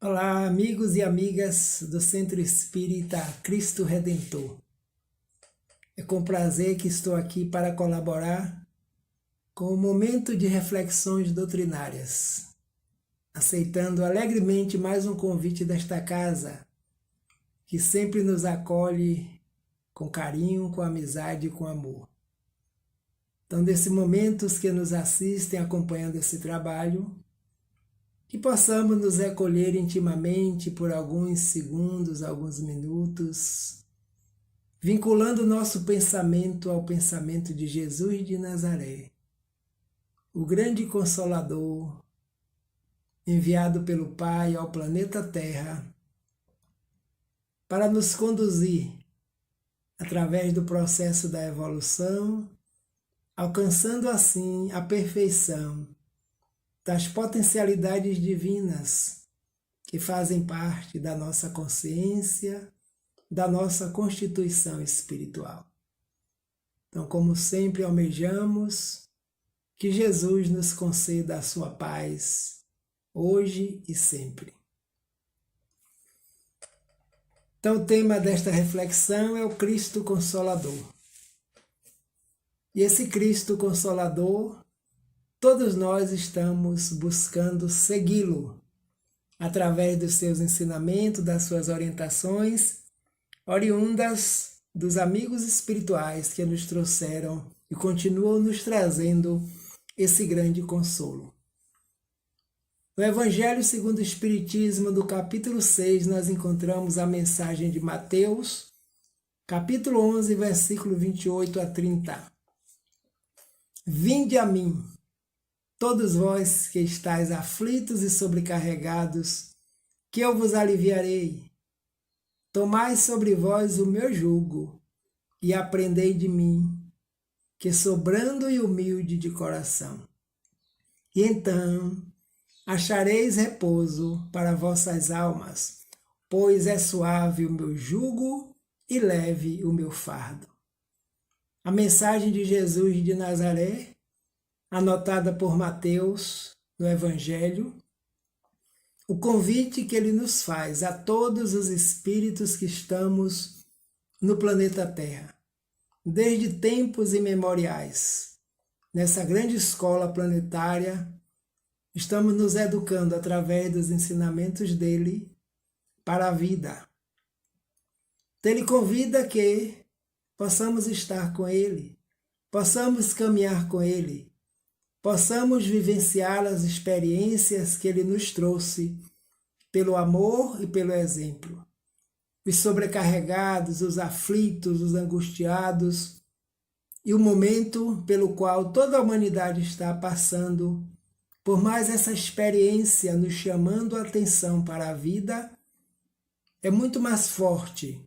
Olá, amigos e amigas do Centro Espírita Cristo Redentor. É com prazer que estou aqui para colaborar com o momento de reflexões doutrinárias, aceitando alegremente mais um convite desta casa, que sempre nos acolhe com carinho, com amizade e com amor. Então, nesse momento, os que nos assistem acompanhando esse trabalho, que possamos nos recolher intimamente por alguns segundos, alguns minutos, vinculando o nosso pensamento ao pensamento de Jesus de Nazaré, o grande Consolador, enviado pelo Pai ao planeta Terra, para nos conduzir, através do processo da evolução, alcançando assim a perfeição das potencialidades divinas que fazem parte da nossa consciência, da nossa constituição espiritual. Então, como sempre almejamos, que Jesus nos conceda a sua paz, hoje e sempre. Então, o tema desta reflexão é o Cristo Consolador. E esse Cristo Consolador, todos nós estamos buscando segui-lo através dos seus ensinamentos, das suas orientações, oriundas dos amigos espirituais que nos trouxeram e continuam nos trazendo esse grande consolo. No Evangelho segundo o Espiritismo, do capítulo 6, nós encontramos a mensagem de Mateus, capítulo 11, versículo 28 a 30. Vinde a mim, todos vós que estáis aflitos e sobrecarregados, que eu vos aliviarei. Tomai sobre vós o meu jugo e aprendei de mim, que sou brando e humilde de coração. E então achareis repouso para vossas almas, pois é suave o meu jugo e leve o meu fardo. A mensagem de Jesus de Nazaré, anotada por Mateus no Evangelho, o convite que ele nos faz a todos os espíritos que estamos no planeta Terra, desde tempos imemoriais. Nessa grande escola planetária, estamos nos educando através dos ensinamentos dele para a vida. Então, ele convida que possamos estar com ele, possamos caminhar com ele, possamos vivenciar as experiências que ele nos trouxe pelo amor e pelo exemplo. Os sobrecarregados, os aflitos, os angustiados e o momento pelo qual toda a humanidade está passando, por mais essa experiência nos chamando a atenção para a vida, é muito mais forte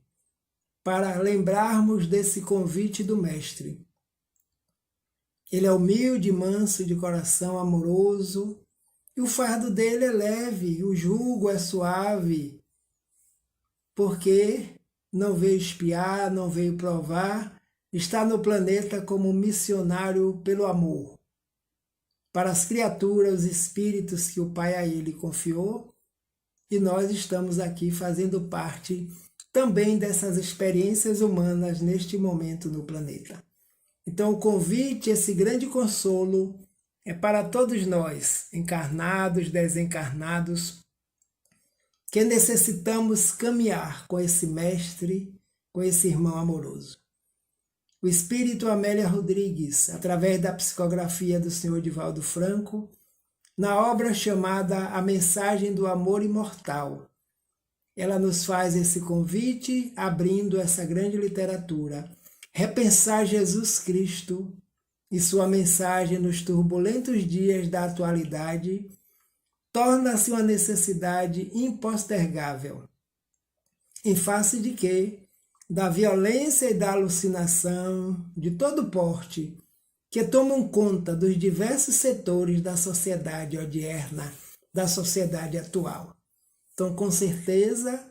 para lembrarmos desse convite do Mestre. Ele é humilde, manso, de coração amoroso, e o fardo dele é leve, o jugo é suave, porque não veio espiar, não veio provar, está no planeta como missionário pelo amor, para as criaturas, os espíritos que o Pai a ele confiou, e nós estamos aqui fazendo parte também dessas experiências humanas neste momento no planeta. Então, o convite, esse grande consolo, é para todos nós, encarnados, desencarnados, que necessitamos caminhar com esse mestre, com esse irmão amoroso. O Espírito Amélia Rodrigues, através da psicografia do Sr. Divaldo Franco, na obra chamada A Mensagem do Amor Imortal, ela nos faz esse convite, abrindo essa grande literatura. Repensar Jesus Cristo e sua mensagem nos turbulentos dias da atualidade torna-se uma necessidade impostergável, em face de que, da violência e da alucinação de todo porte, que tomam conta dos diversos setores da sociedade odierna, da sociedade atual. Então, com certeza,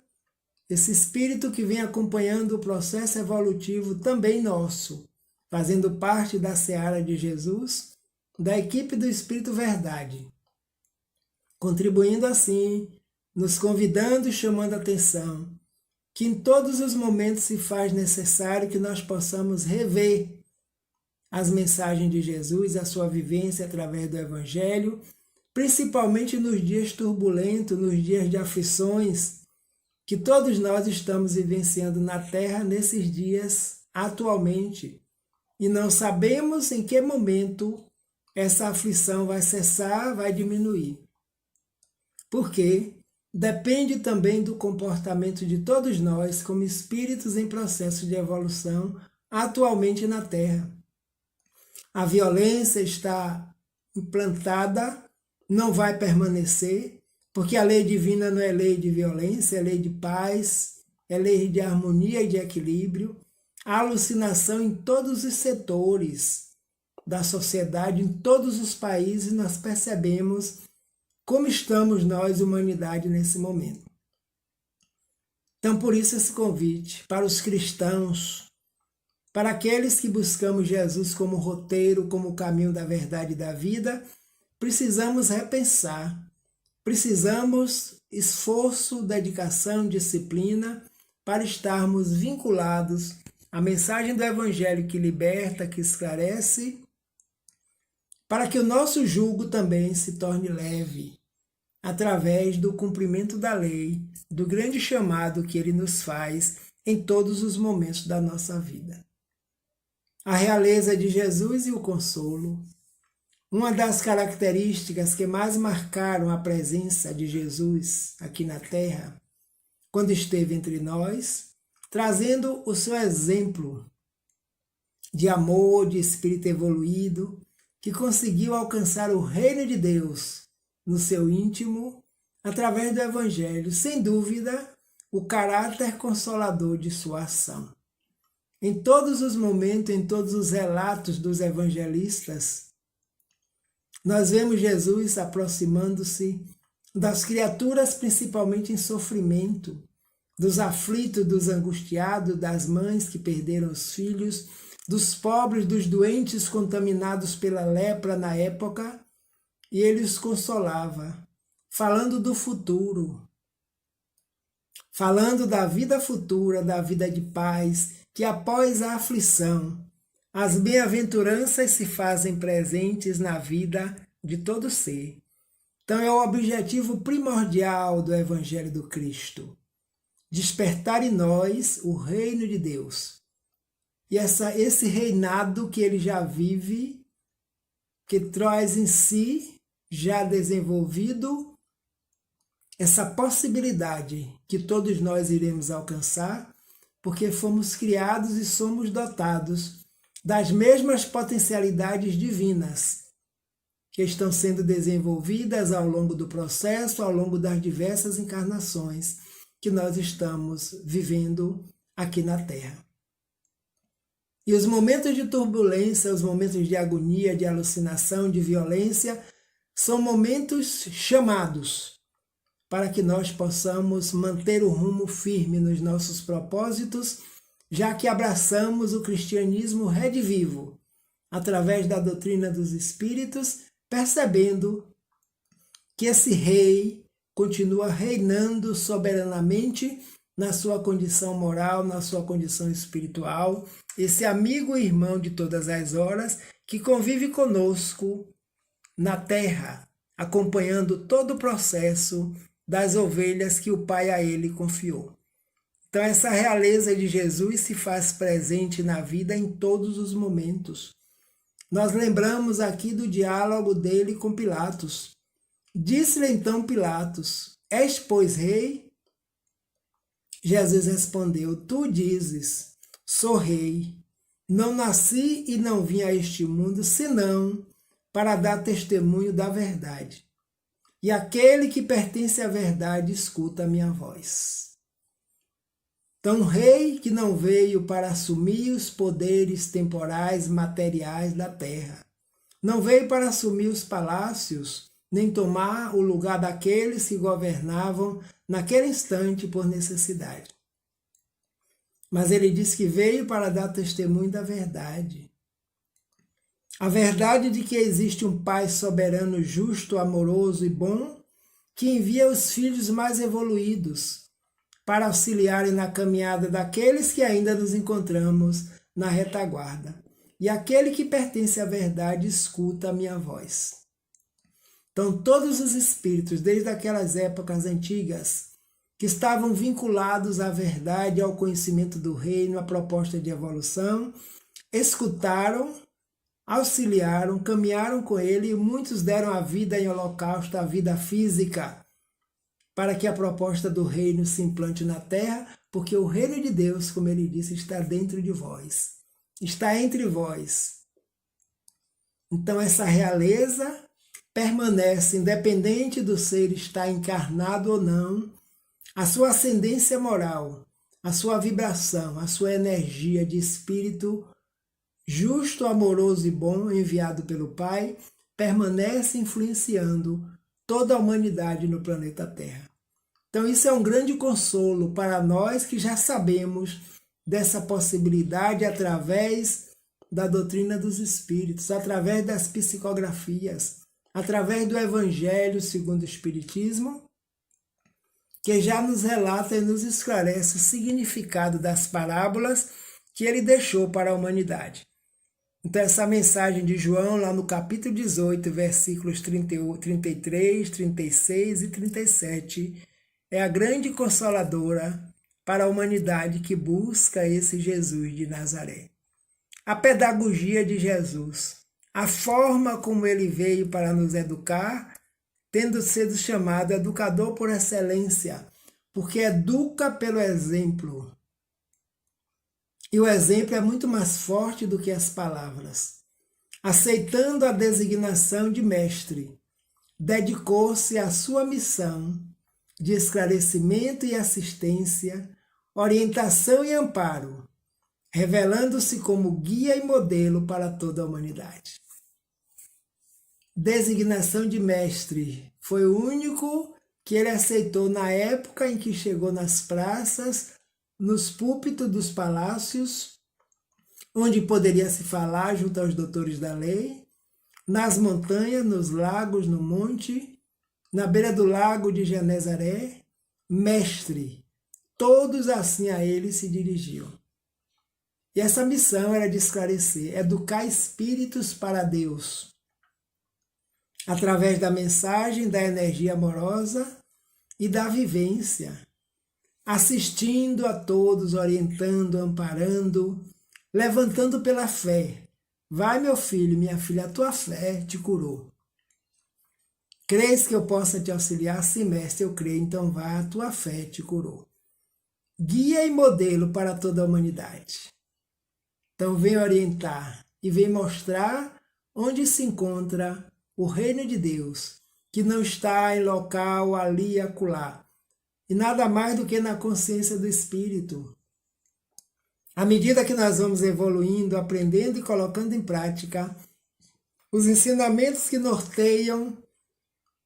esse espírito que vem acompanhando o processo evolutivo também nosso, fazendo parte da seara de Jesus, da equipe do Espírito Verdade, contribuindo assim nos convidando e chamando a atenção que em todos os momentos se faz necessário que nós possamos rever as mensagens de Jesus, a sua vivência através do Evangelho, principalmente nos dias turbulentos, nos dias de aflições, que todos nós estamos vivenciando na Terra nesses dias atualmente. E não sabemos em que momento essa aflição vai cessar, vai diminuir. Porque depende também do comportamento de todos nós como espíritos em processo de evolução atualmente na Terra. A violência está implantada, não vai permanecer, porque a lei divina não é lei de violência, é lei de paz, é lei de harmonia e de equilíbrio. Há alucinação em todos os setores da sociedade, em todos os países, nós percebemos como estamos nós, humanidade, nesse momento. Então, por isso esse convite para os cristãos, para aqueles que buscamos Jesus como roteiro, como caminho da verdade e da vida, precisamos repensar, precisamos esforço, dedicação, disciplina para estarmos vinculados à mensagem do Evangelho que liberta, que esclarece, para que o nosso jugo também se torne leve, através do cumprimento da lei, do grande chamado que ele nos faz em todos os momentos da nossa vida. A realeza de Jesus e o consolo. Uma das características que mais marcaram a presença de Jesus aqui na Terra, quando esteve entre nós, trazendo o seu exemplo de amor, de espírito evoluído, que conseguiu alcançar o reino de Deus no seu íntimo, através do Evangelho, sem dúvida, o caráter consolador de sua ação. Em todos os momentos, em todos os relatos dos evangelistas, nós vemos Jesus aproximando-se das criaturas, principalmente em sofrimento, dos aflitos, dos angustiados, das mães que perderam os filhos, dos pobres, dos doentes contaminados pela lepra na época, e ele os consolava, falando do futuro, falando da vida futura, da vida de paz, que após a aflição, as bem-aventuranças se fazem presentes na vida de todo ser. Então é o objetivo primordial do Evangelho do Cristo, despertar em nós o reino de Deus. E esse reinado que ele já vive, que traz em si, já desenvolvido, essa possibilidade que todos nós iremos alcançar, porque fomos criados e somos dotados das mesmas potencialidades divinas que estão sendo desenvolvidas ao longo do processo, ao longo das diversas encarnações que nós estamos vivendo aqui na Terra. E os momentos de turbulência, os momentos de agonia, de alucinação, de violência, são momentos chamados para que nós possamos manter o rumo firme nos nossos propósitos, já que abraçamos o cristianismo redivivo, através da doutrina dos Espíritos, percebendo que esse rei continua reinando soberanamente na sua condição moral, na sua condição espiritual, esse amigo e irmão de todas as horas que convive conosco na terra, acompanhando todo o processo das ovelhas que o Pai a ele confiou. Então essa realeza de Jesus se faz presente na vida em todos os momentos. Nós lembramos aqui do diálogo dele com Pilatos. Disse-lhe então Pilatos: És, pois, rei? Jesus respondeu: Tu dizes, sou rei. Não nasci e não vim a este mundo, senão para dar testemunho da verdade. E aquele que pertence à verdade escuta a minha voz. Então, um rei que não veio para assumir os poderes temporais, materiais da terra. Não veio para assumir os palácios, nem tomar o lugar daqueles que governavam naquele instante por necessidade. Mas ele diz que veio para dar testemunho da verdade. A verdade de que existe um Pai soberano, justo, amoroso e bom, que envia os filhos mais evoluídos para auxiliarem na caminhada daqueles que ainda nos encontramos na retaguarda. E aquele que pertence à verdade escuta a minha voz. Então, todos os espíritos, desde aquelas épocas antigas, que estavam vinculados à verdade, ao conhecimento do reino, à proposta de evolução, escutaram, auxiliaram, caminharam com ele, e muitos deram a vida em holocausto, a vida física, para que a proposta do reino se implante na terra, porque o reino de Deus, como ele disse, está dentro de vós, está entre vós. Então essa realeza permanece, independente do ser estar encarnado ou não, a sua ascendência moral, a sua vibração, a sua energia de espírito justo, amoroso e bom, enviado pelo Pai, permanece influenciando toda a humanidade no planeta Terra. Então isso é um grande consolo para nós que já sabemos dessa possibilidade através da doutrina dos Espíritos, através das psicografias, através do Evangelho segundo o Espiritismo, que já nos relata e nos esclarece o significado das parábolas que ele deixou para a humanidade. Então essa mensagem de João, lá no capítulo 18, versículos 33, 36 e 37, é a grande consoladora para a humanidade que busca esse Jesus de Nazaré. A pedagogia de Jesus, a forma como ele veio para nos educar, tendo sido chamado educador por excelência, porque educa pelo exemplo. E o exemplo é muito mais forte do que as palavras. Aceitando a designação de mestre, dedicou-se à sua missão de esclarecimento e assistência, orientação e amparo, revelando-se como guia e modelo para toda a humanidade. Designação de mestre foi o único que ele aceitou na época em que chegou nas praças, nos púlpitos dos palácios, onde poderia se falar junto aos doutores da lei, nas montanhas, nos lagos, no monte, na beira do lago de Genezaré, mestre. Todos assim a ele se dirigiam. E essa missão era de esclarecer, educar espíritos para Deus, através da mensagem, da energia amorosa e da vivência, assistindo a todos, orientando, amparando, levantando pela fé. Vai, meu filho, minha filha, a tua fé te curou. Crês que eu possa te auxiliar? Sim, mestre, eu creio, então vá, a tua fé te curou. Guia e modelo para toda a humanidade. Então vem orientar e vem mostrar onde se encontra o reino de Deus, que não está em local ali e acolá, e nada mais do que na consciência do Espírito. À medida que nós vamos evoluindo, aprendendo e colocando em prática os ensinamentos que norteiam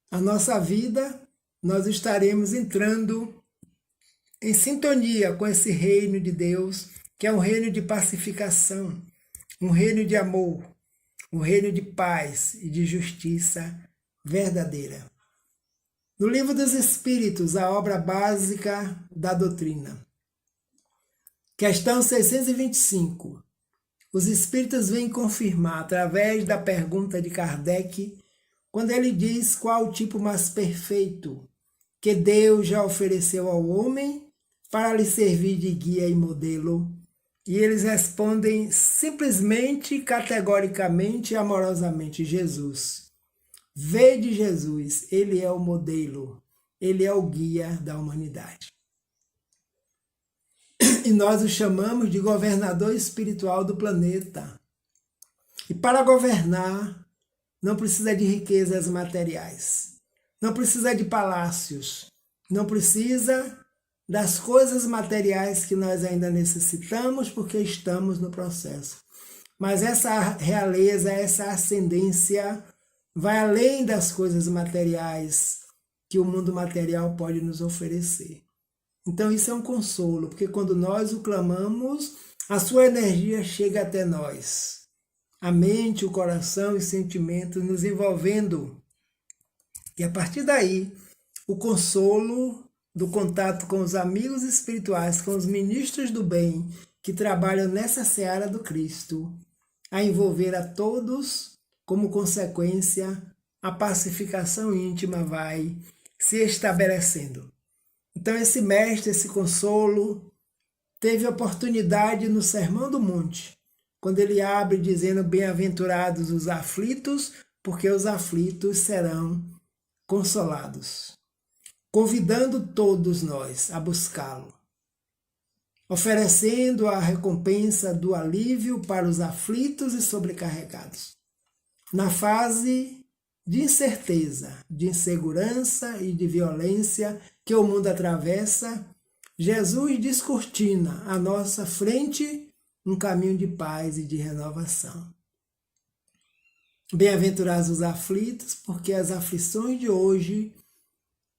a nossa vida, nós estaremos entrando em sintonia com esse reino de Deus, que é um reino de pacificação, um reino de amor, um reino de paz e de justiça verdadeira. No Livro dos Espíritos, a obra básica da doutrina. Questão 625. Os Espíritos vêm confirmar, através da pergunta de Kardec, quando ele diz qual o tipo mais perfeito que Deus já ofereceu ao homem para lhe servir de guia e modelo. E eles respondem simplesmente, categoricamente e amorosamente: Jesus. Vede Jesus, ele é o modelo, ele é o guia da humanidade. E nós o chamamos de governador espiritual do planeta. E para governar, não precisa de riquezas materiais, não precisa de palácios, não precisa das coisas materiais que nós ainda necessitamos porque estamos no processo. Mas essa realeza, essa ascendência vai além das coisas materiais que o mundo material pode nos oferecer. Então isso é um consolo, porque quando nós o clamamos, a sua energia chega até nós. A mente, o coração e os sentimentos nos envolvendo. E a partir daí, o consolo do contato com os amigos espirituais, com os ministros do bem que trabalham nessa seara do Cristo, a envolver a todos, como consequência, a pacificação íntima vai se estabelecendo. Então esse mestre, esse consolo, teve oportunidade no Sermão do Monte, quando ele abre dizendo: bem-aventurados os aflitos, porque os aflitos serão consolados, convidando todos nós a buscá-lo, oferecendo a recompensa do alívio para os aflitos e sobrecarregados. Na fase de incerteza, de insegurança e de violência que o mundo atravessa, Jesus descortina à nossa frente um caminho de paz e de renovação. Bem-aventurados os aflitos, porque as aflições de hoje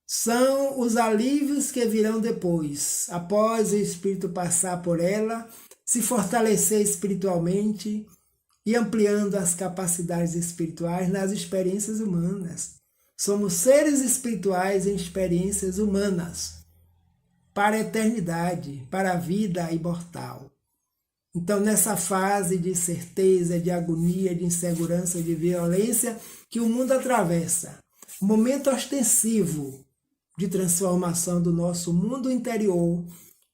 são os alívios que virão depois, após o espírito passar por ela, se fortalecer espiritualmente e ampliando as capacidades espirituais nas experiências humanas. Somos seres espirituais em experiências humanas, para a eternidade, para a vida imortal. Então, nessa fase de incerteza, de agonia, de insegurança, de violência que o mundo atravessa, um momento ostensivo de transformação do nosso mundo interior,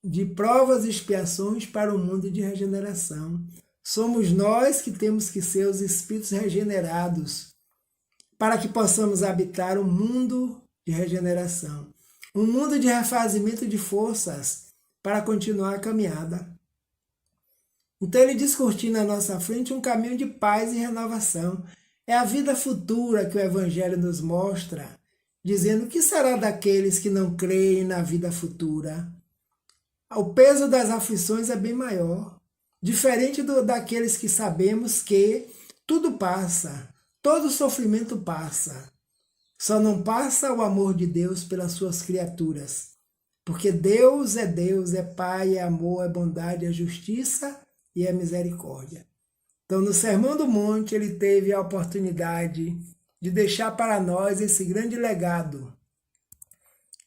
de provas e expiações para o mundo de regeneração. Somos nós que temos que ser os espíritos regenerados, para que possamos habitar um mundo de regeneração, um mundo de refazimento de forças para continuar a caminhada. Então ele descortina à nossa frente um caminho de paz e renovação. É a vida futura que o Evangelho nos mostra, dizendo: o que será daqueles que não creem na vida futura? O peso das aflições é bem maior, diferente daqueles que sabemos que tudo passa, todo sofrimento passa. Só não passa o amor de Deus pelas suas criaturas, porque Deus, é Pai, é amor, é bondade, é justiça e é misericórdia. Então, no Sermão do Monte, ele teve a oportunidade de deixar para nós esse grande legado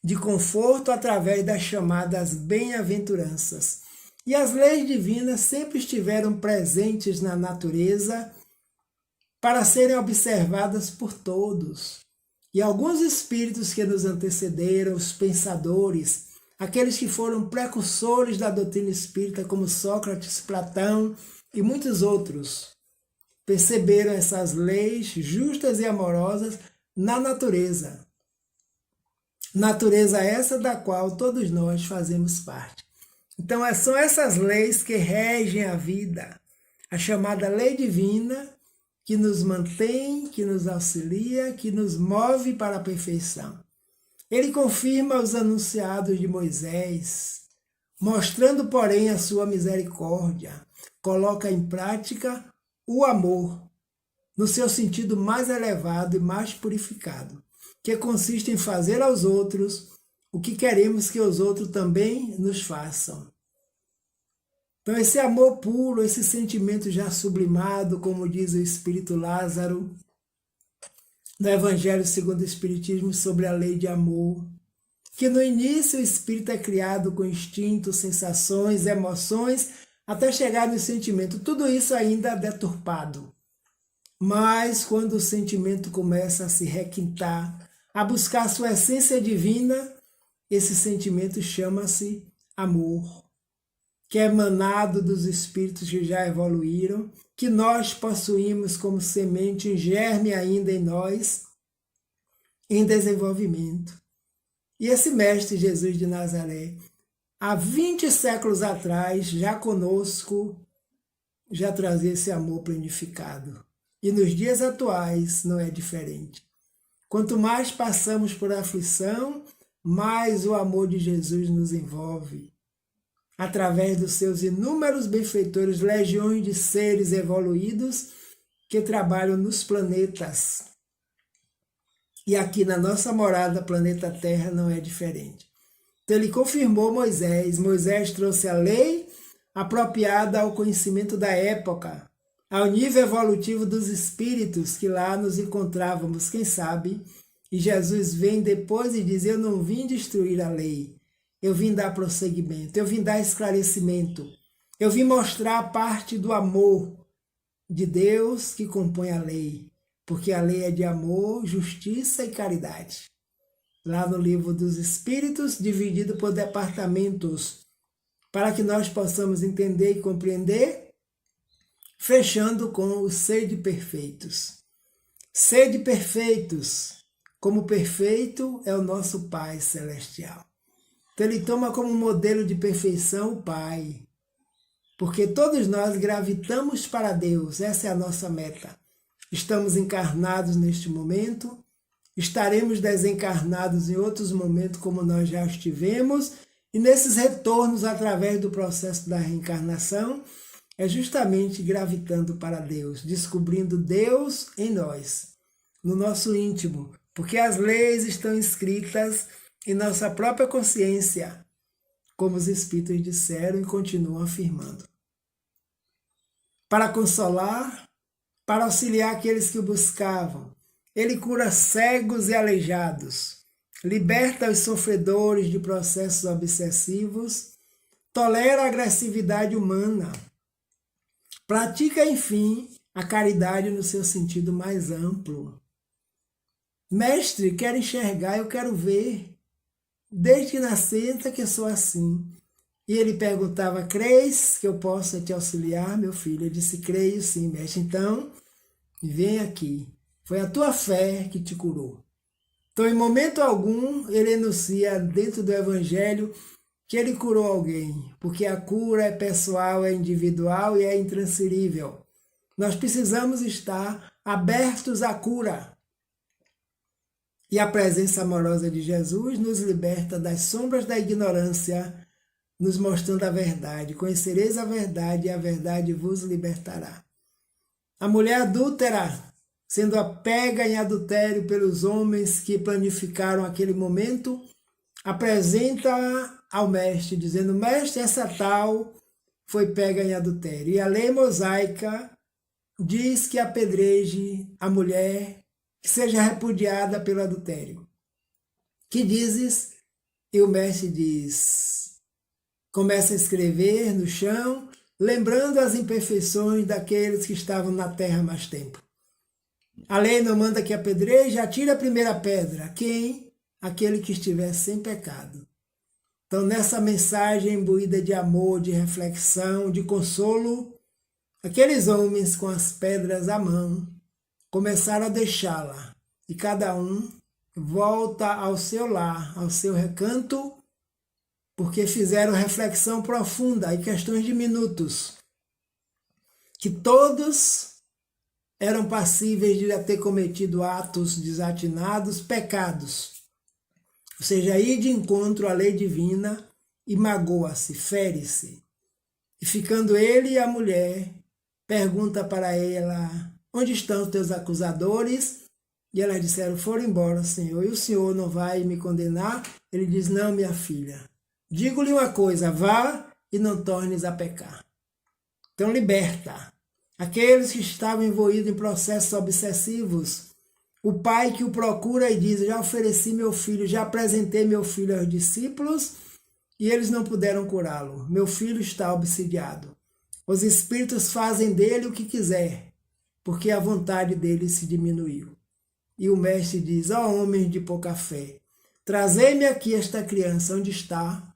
de conforto através das chamadas bem-aventuranças. E as leis divinas sempre estiveram presentes na natureza para serem observadas por todos. E alguns espíritos que nos antecederam, os pensadores, aqueles que foram precursores da doutrina espírita, como Sócrates, Platão e muitos outros, perceberam essas leis justas e amorosas na natureza. Natureza essa da qual todos nós fazemos parte. Então são essas leis que regem a vida, a chamada lei divina, que nos mantém, que nos auxilia, que nos move para a perfeição. Ele confirma os anunciados de Moisés, mostrando, porém, a sua misericórdia, coloca em prática o amor, no seu sentido mais elevado e mais purificado, que consiste em fazer aos outros o que queremos que os outros também nos façam. Então, esse amor puro, esse sentimento já sublimado, como diz o Espírito Lázaro, no Evangelho segundo o Espiritismo, sobre a lei de amor, que no início o espírito é criado com instintos, sensações, emoções, até chegar no sentimento. Tudo isso ainda deturpado. Mas quando o sentimento começa a se requintar, a buscar sua essência divina, esse sentimento chama-se amor, que é emanado dos espíritos que já evoluíram, que nós possuímos como semente em germe ainda em nós, em desenvolvimento. E esse mestre Jesus de Nazaré, há 20 séculos atrás, já conosco, já trazia esse amor planificado. E nos dias atuais não é diferente. Quanto mais passamos por aflição, mais o amor de Jesus nos envolve. Através dos seus inúmeros benfeitores, legiões de seres evoluídos que trabalham nos planetas. E aqui na nossa morada, planeta Terra, não é diferente. Então ele confirmou Moisés. Moisés trouxe a lei apropriada ao conhecimento da época, ao nível evolutivo dos espíritos que lá nos encontrávamos, quem sabe, E Jesus vem depois e diz: eu não vim destruir a lei, eu vim dar prosseguimento, eu vim dar esclarecimento, eu vim mostrar a parte do amor de Deus que compõe a lei, porque a lei é de amor, justiça e caridade. Lá no livro dos Espíritos, dividido por departamentos, para que nós possamos entender e compreender, fechando com os sede perfeitos. Sede perfeitos, como perfeito é o nosso Pai Celestial. Então ele toma como modelo de perfeição o Pai, porque todos nós gravitamos para Deus, essa é a nossa meta. Estamos encarnados neste momento, estaremos desencarnados em outros momentos como nós já estivemos, e nesses retornos através do processo da reencarnação, é justamente gravitando para Deus, descobrindo Deus em nós, no nosso íntimo, porque as leis estão escritas em nossa própria consciência, como os Espíritos disseram e continuam afirmando. Para consolar, para auxiliar aqueles que o buscavam, ele cura cegos e aleijados, liberta os sofredores de processos obsessivos, tolera a agressividade humana, pratica, enfim, a caridade no seu sentido mais amplo. Mestre, quero enxergar, eu quero ver. Desde que nascença que eu sou assim. E ele perguntava: creis que eu possa te auxiliar, meu filho? Eu disse: creio sim, mestre. Então, vem aqui. Foi a tua fé que te curou. Então, em momento algum, ele enuncia dentro do Evangelho que ele curou alguém, porque a cura é pessoal, é individual e é intransferível. Nós precisamos estar abertos à cura. E a presença amorosa de Jesus nos liberta das sombras da ignorância, nos mostrando a verdade. Conhecereis a verdade e a verdade vos libertará. A mulher adúltera, sendo pega em adultério pelos homens que planificaram aquele momento, apresenta ao mestre, dizendo: mestre, essa tal foi pega em adultério. E a lei mosaica diz que apedreje a mulher que seja repudiada pelo adultério. Que dizes? E o mestre diz, começa a escrever no chão, lembrando as imperfeições daqueles que estavam na terra há mais tempo. A lei não manda que apedreje, atira a primeira pedra. Quem? Aquele que estiver sem pecado. Então, nessa mensagem imbuída de amor, de reflexão, de consolo, aqueles homens com as pedras à mão começaram a deixá-la, e cada um volta ao seu lar, ao seu recanto, porque fizeram reflexão profunda em questões de minutos, que todos eram passíveis de ter cometido atos desatinados, pecados, ou seja, ir de encontro à lei divina e magoa-se, fere-se. E ficando ele e a mulher, pergunta para ela: onde estão os teus acusadores? E elas disseram: foram embora, Senhor. E o Senhor não vai me condenar? Ele diz: não, minha filha. Digo-lhe uma coisa, vá e não tornes a pecar. Então liberta. Aqueles que estavam envolvidos em processos obsessivos, o pai que o procura e diz: já ofereci meu filho, já apresentei meu filho aos discípulos e eles não puderam curá-lo. Meu filho está obsidiado. Os espíritos fazem dele o que quiser, porque a vontade dele se diminuiu. E o mestre diz: ó homens de pouca fé, trazei-me aqui esta criança, onde está?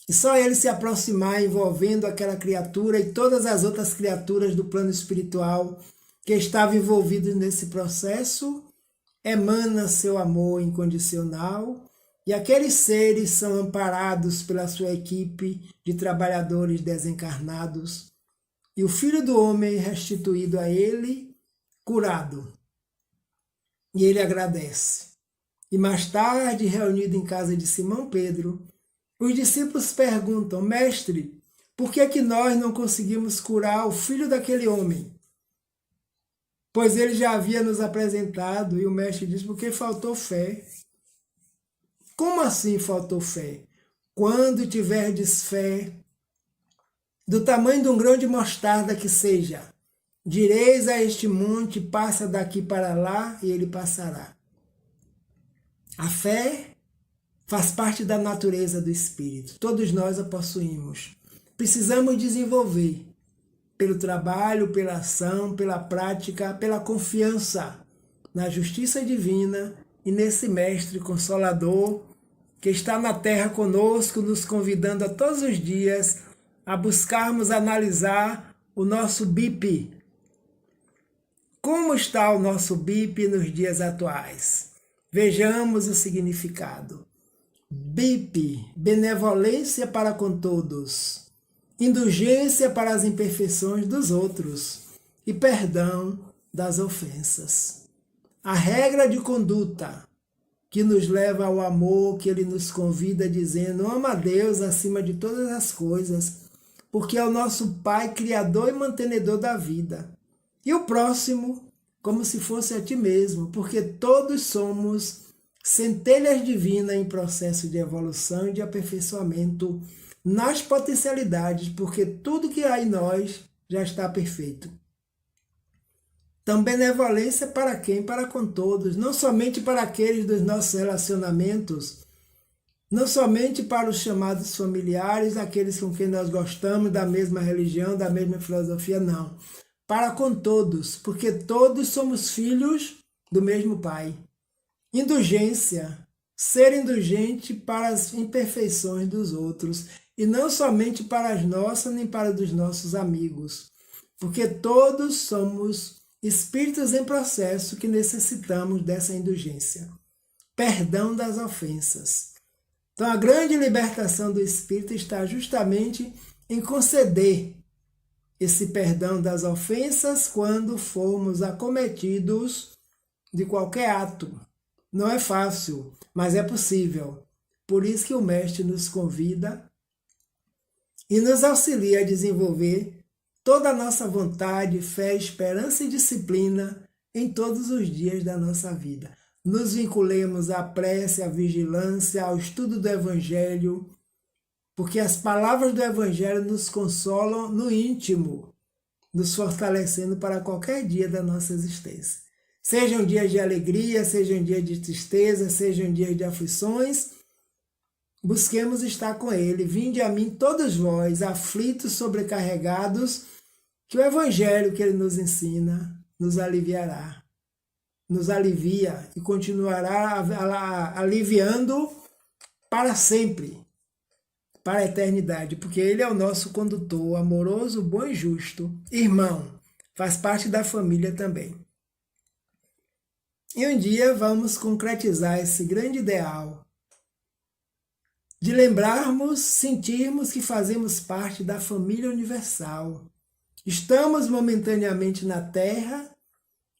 E só ele se aproximar, envolvendo aquela criatura e todas as outras criaturas do plano espiritual que estavam envolvidos nesse processo, emana seu amor incondicional, e aqueles seres são amparados pela sua equipe de trabalhadores desencarnados, e o Filho do Homem restituído a ele, curado. E ele agradece. E mais tarde, reunido em casa de Simão Pedro, os discípulos perguntam: mestre, por que é que nós não conseguimos curar o filho daquele homem? Pois ele já havia nos apresentado, e o mestre diz: porque faltou fé. Como assim faltou fé? Quando tiverdes fé, do tamanho de um grão de mostarda que seja, direis a este monte: passa daqui para lá, e ele passará. A fé faz parte da natureza do Espírito. Todos nós a possuímos. Precisamos desenvolver pelo trabalho, pela ação, pela prática, pela confiança na justiça divina e nesse Mestre Consolador que está na terra conosco, nos convidando a todos os dias a buscarmos analisar o nosso BIP. Como está o nosso BIP nos dias atuais? Vejamos o significado. BIP, benevolência para com todos, indulgência para as imperfeições dos outros e perdão das ofensas. A regra de conduta que nos leva ao amor, que Ele nos convida dizendo: ama a Deus acima de todas as coisas, porque é o nosso Pai, Criador e mantenedor da vida. E o próximo, como se fosse a ti mesmo, porque todos somos centelhas divinas em processo de evolução e de aperfeiçoamento nas potencialidades, porque tudo que há em nós já está perfeito. Então, benevolência para quem? Para com todos, não somente para aqueles dos nossos relacionamentos, não somente para os chamados familiares, aqueles com quem nós gostamos da mesma religião, da mesma filosofia, não. Para com todos, porque todos somos filhos do mesmo Pai. Indulgência, ser indulgente para as imperfeições dos outros, e não somente para as nossas, nem para dos nossos amigos, porque todos somos espíritos em processo que necessitamos dessa indulgência. Perdão das ofensas. Então, a grande libertação do espírito está justamente em conceder esse perdão das ofensas quando formos acometidos de qualquer ato. Não é fácil, mas é possível. Por isso que o Mestre nos convida e nos auxilia a desenvolver toda a nossa vontade, fé, esperança e disciplina em todos os dias da nossa vida. Nos vinculemos à prece, à vigilância, ao estudo do Evangelho, porque as palavras do Evangelho nos consolam no íntimo, nos fortalecendo para qualquer dia da nossa existência. Sejam dias de alegria, sejam dias de tristeza, sejam dias de aflições, busquemos estar com Ele. Vinde a mim todos vós, aflitos, sobrecarregados, que o Evangelho que Ele nos ensina nos aliviará, nos alivia e continuará aliviando para sempre, para a eternidade, porque Ele é o nosso condutor, amoroso, bom e justo, irmão, faz parte da família também. E um dia vamos concretizar esse grande ideal de lembrarmos, sentirmos que fazemos parte da família universal. Estamos momentaneamente na Terra,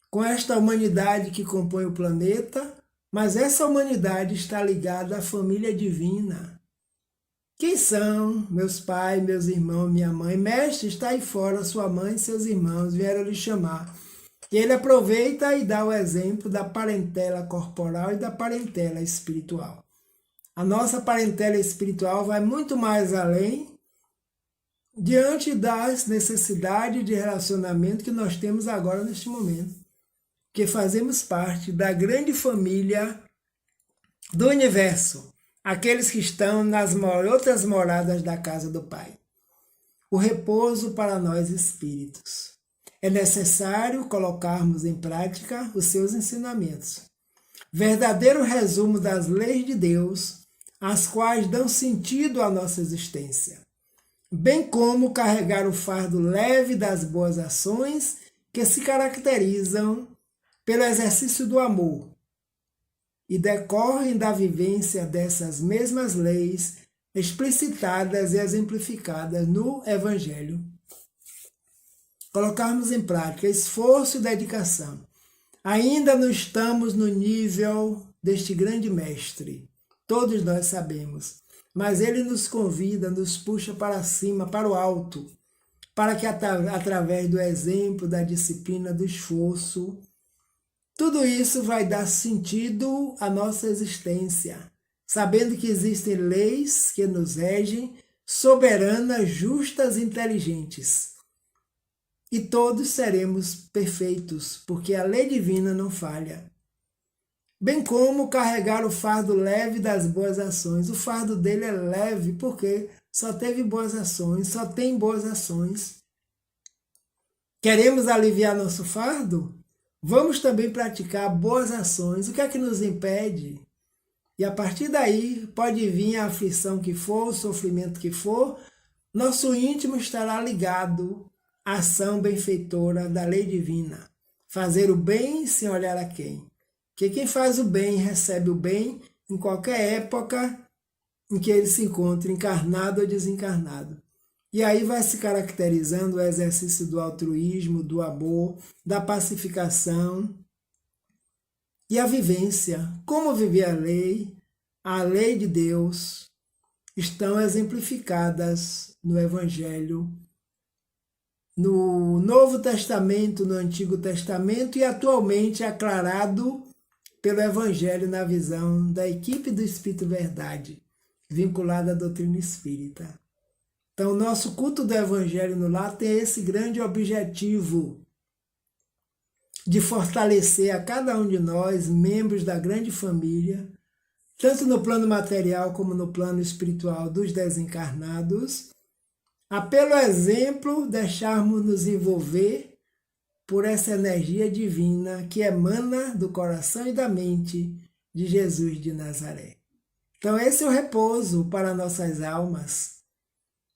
com esta humanidade que compõe o planeta, mas essa humanidade está ligada à família divina. Quem são meus pais, meus irmãos, minha mãe? Mestre, está aí fora, sua mãe e seus irmãos vieram lhe chamar. E ele aproveita e dá o exemplo da parentela corporal e da parentela espiritual. A nossa parentela espiritual vai muito mais além diante das necessidades de relacionamento que nós temos agora neste momento, que fazemos parte da grande família do universo, aqueles que estão nas outras moradas da casa do Pai. O repouso para nós espíritos. É necessário colocarmos em prática os seus ensinamentos. Verdadeiro resumo das leis de Deus, as quais dão sentido à nossa existência, bem como carregar o fardo leve das boas ações que se caracterizam pelo exercício do amor e decorrem da vivência dessas mesmas leis explicitadas e exemplificadas no Evangelho. Colocarmos em prática esforço e dedicação. Ainda não estamos no nível deste grande mestre, todos nós sabemos, mas ele nos convida, nos puxa para cima, para o alto, para que através do exemplo, da disciplina, do esforço, tudo isso vai dar sentido à nossa existência, sabendo que existem leis que nos regem, soberanas, justas e inteligentes. E todos seremos perfeitos, porque a lei divina não falha. bem como carregar o fardo leve das boas ações. O fardo dele é leve porque só teve boas ações, só tem boas ações. Queremos aliviar nosso fardo? Vamos também praticar boas ações. O que é que nos impede? E a partir daí pode vir a aflição que for, o sofrimento que for, nosso íntimo estará ligado à ação benfeitora da lei divina. Fazer o bem sem olhar a quem. Porque quem faz o bem recebe o bem em qualquer época em que ele se encontre, encarnado ou desencarnado. E aí vai se caracterizando o exercício do altruísmo, do amor, da pacificação e a vivência. Como viver a lei de Deus, estão exemplificadas no Evangelho, no Novo Testamento, no Antigo Testamento e atualmente aclarado pelo Evangelho na visão da equipe do Espírito Verdade, vinculada à doutrina espírita. Então, o nosso culto do Evangelho no lar tem esse grande objetivo de fortalecer a cada um de nós, membros da grande família, tanto no plano material como no plano espiritual dos desencarnados, a pelo exemplo deixarmos nos envolver por essa energia divina que emana do coração e da mente de Jesus de Nazaré. Então esse é o repouso para nossas almas,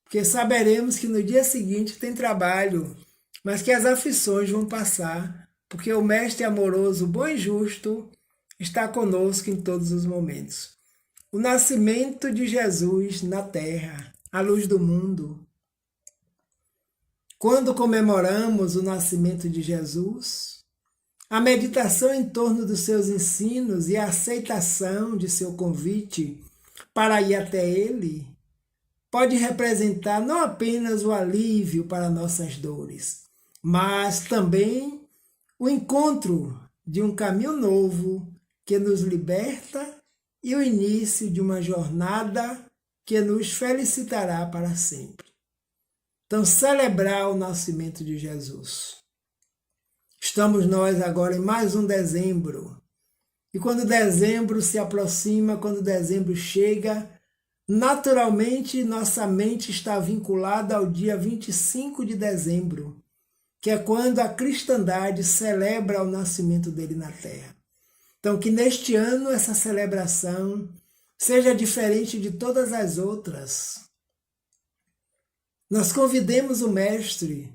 porque saberemos que no dia seguinte tem trabalho, mas que as aflições vão passar, porque o Mestre amoroso, bom e justo, está conosco em todos os momentos. O nascimento de Jesus na terra, a luz do mundo. Quando comemoramos o nascimento de Jesus, a meditação em torno dos seus ensinos e a aceitação de seu convite para ir até ele pode representar não apenas o alívio para nossas dores, mas também o encontro de um caminho novo que nos liberta e o início de uma jornada que nos felicitará para sempre. Então, celebrar o nascimento de Jesus. Estamos nós agora em mais um dezembro. E quando dezembro se aproxima, quando dezembro chega, naturalmente nossa mente está vinculada ao dia 25 de dezembro, que é quando a cristandade celebra o nascimento dele na Terra. Então, que neste ano essa celebração seja diferente de todas as outras. Nós convidemos o Mestre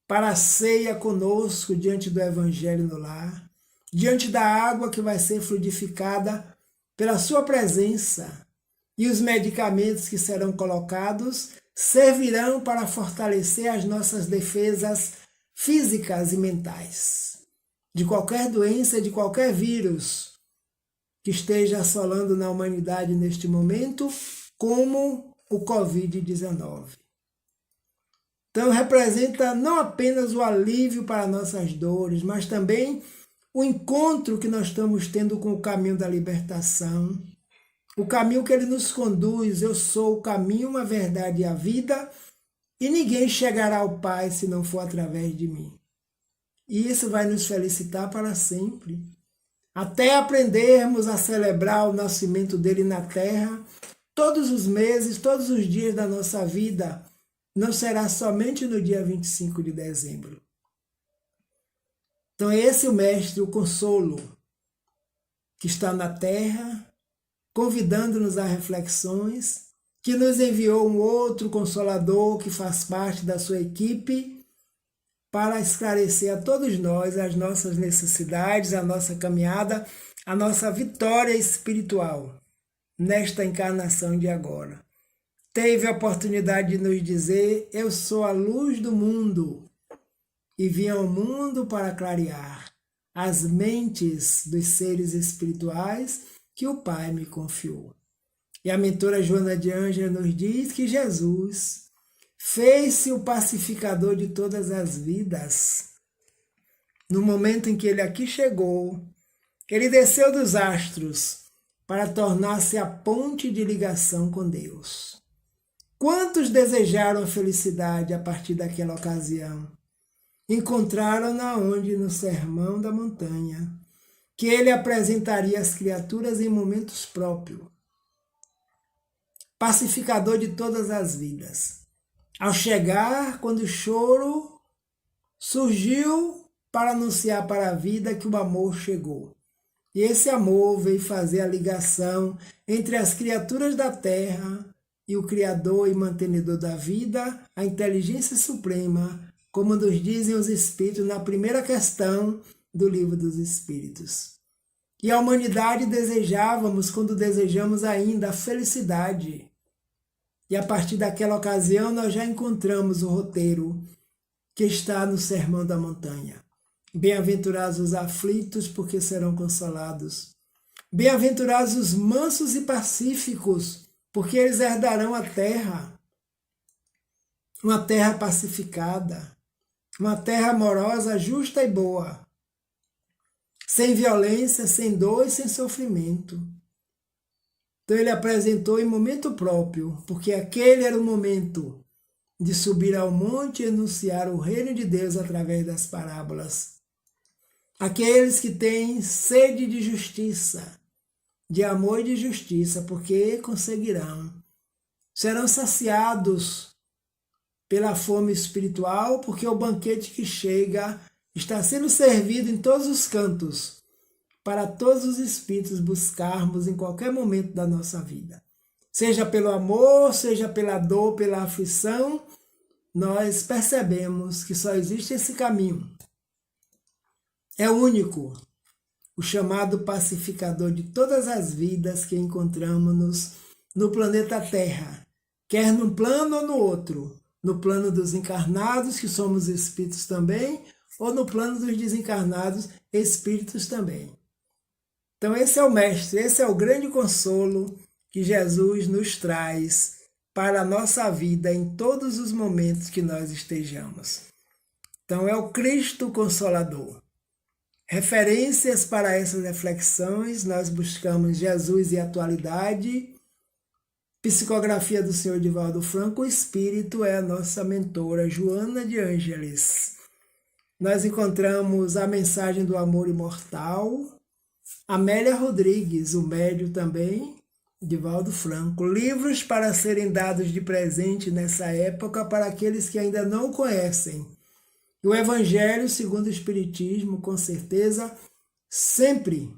para a ceia conosco diante do Evangelho no lar, diante da água que vai ser fluidificada pela sua presença, e os medicamentos que serão colocados servirão para fortalecer as nossas defesas físicas e mentais, de qualquer doença, de qualquer vírus que esteja assolando na humanidade neste momento, como o Covid-19. Então, representa não apenas o alívio para nossas dores, mas também o encontro que nós estamos tendo com o caminho da libertação, o caminho que ele nos conduz. Eu sou o caminho, a verdade e a vida, e ninguém chegará ao Pai se não for através de mim. E isso vai nos felicitar para sempre, até aprendermos a celebrar o nascimento dele na terra, todos os meses, todos os dias da nossa vida. Não será somente no dia 25 de dezembro. Então esse é o Mestre, o consolo, que está na terra, convidando-nos a reflexões, que nos enviou um outro Consolador que faz parte da sua equipe, para esclarecer a todos nós as nossas necessidades, a nossa caminhada, a nossa vitória espiritual, nesta encarnação de agora. Teve a oportunidade de nos dizer: eu sou a luz do mundo e vim ao mundo para clarear as mentes dos seres espirituais que o Pai me confiou. E a mentora Joana de Ângela nos diz que Jesus fez-se o pacificador de todas as vidas. No momento em que ele aqui chegou, ele desceu dos astros para tornar-se a ponte de ligação com Deus. Quantos desejaram a felicidade a partir daquela ocasião? Encontraram-na onde? No Sermão da Montanha, que ele apresentaria às criaturas em momentos próprios, pacificador de todas as vidas. Ao chegar, quando o choro surgiu para anunciar para a vida que o amor chegou. E esse amor veio fazer a ligação entre as criaturas da terra e o Criador e mantenedor da vida, a inteligência suprema, como nos dizem os Espíritos na primeira questão do Livro dos Espíritos. E a humanidade desejávamos, quando desejamos ainda, a felicidade. E a partir daquela ocasião nós já encontramos o roteiro que está no Sermão da Montanha. Bem-aventurados os aflitos, porque serão consolados. Bem-aventurados os mansos e pacíficos, porque eles herdarão a terra. Uma terra pacificada, uma terra amorosa, justa e boa, sem violência, sem dor e sem sofrimento. Então ele apresentou em momento próprio, porque aquele era o momento de subir ao monte e anunciar o reino de Deus através das parábolas. Aqueles que têm sede de justiça, de amor e de justiça, porque conseguirão. Serão saciados pela fome espiritual, porque o banquete que chega está sendo servido em todos os cantos, para todos os espíritos buscarmos em qualquer momento da nossa vida. Seja pelo amor, seja pela dor, pela aflição, nós percebemos que só existe esse caminho. É único, o chamado pacificador de todas as vidas que encontramos no planeta Terra, quer num plano ou no outro, no plano dos encarnados, que somos espíritos também, ou no plano dos desencarnados, espíritos também. Então esse é o Mestre, esse é o grande consolo que Jesus nos traz para a nossa vida em todos os momentos que nós estejamos. Então é o Cristo Consolador. Referências para essas reflexões, nós buscamos Jesus e Atualidade, Psicografia do Senhor Divaldo Franco, o Espírito é a nossa mentora, Joana de Ângeles. Nós encontramos a Mensagem do Amor Imortal, Amélia Rodrigues, o médium também, Divaldo Franco. Livros para serem dados de presente nessa época para aqueles que ainda não o conhecem. O Evangelho segundo o Espiritismo, com certeza, sempre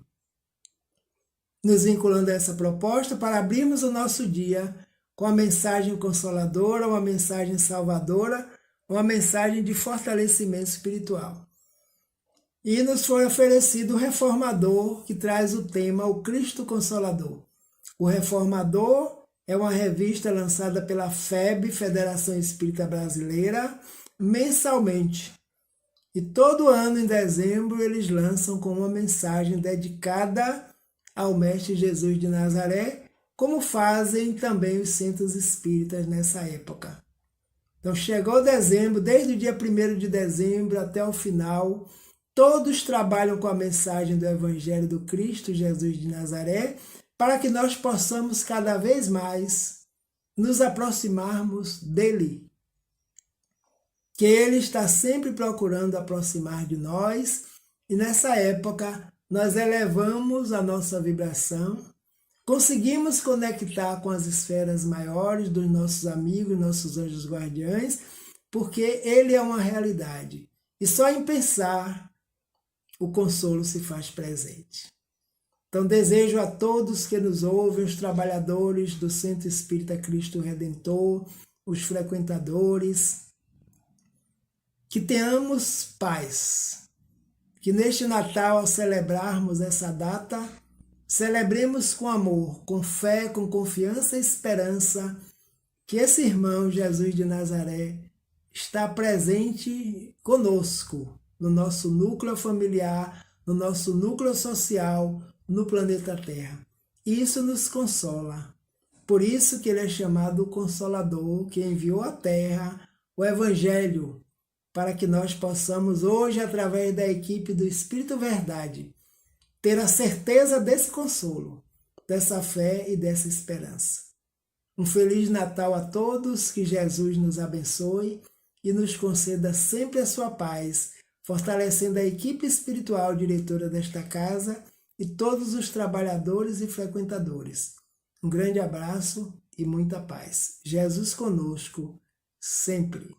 nos vinculando a essa proposta para abrirmos o nosso dia com a mensagem consoladora, uma mensagem salvadora, uma mensagem de fortalecimento espiritual. E nos foi oferecido o Reformador, que traz o tema O Cristo Consolador. O Reformador é uma revista lançada pela FEB, Federação Espírita Brasileira, mensalmente. E todo ano, em dezembro, eles lançam com uma mensagem dedicada ao Mestre Jesus de Nazaré, como fazem também os centros espíritas nessa época. Então chegou dezembro, desde o dia 1º de dezembro até o final, todos trabalham com a mensagem do Evangelho do Cristo Jesus de Nazaré, para que nós possamos cada vez mais nos aproximarmos dele. Que ele está sempre procurando aproximar de nós, e nessa época nós elevamos a nossa vibração, conseguimos conectar com as esferas maiores dos nossos amigos, nossos anjos guardiães, porque ele é uma realidade. E só em pensar, o consolo se faz presente. Então desejo a todos que nos ouvem, os trabalhadores do Centro Espírita Cristo Redentor, os frequentadores, que tenhamos paz, que neste Natal, ao celebrarmos essa data, celebremos com amor, com fé, com confiança e esperança, que esse irmão Jesus de Nazaré está presente conosco, no nosso núcleo familiar, no nosso núcleo social, no planeta Terra. Isso nos consola. Por isso que ele é chamado o Consolador, que enviou à Terra o Evangelho, para que nós possamos hoje, através da equipe do Espírito Verdade, ter a certeza desse consolo, dessa fé e dessa esperança. Um Feliz Natal a todos, que Jesus nos abençoe e nos conceda sempre a sua paz, fortalecendo a equipe espiritual diretora desta casa e todos os trabalhadores e frequentadores. Um grande abraço e muita paz. Jesus conosco sempre.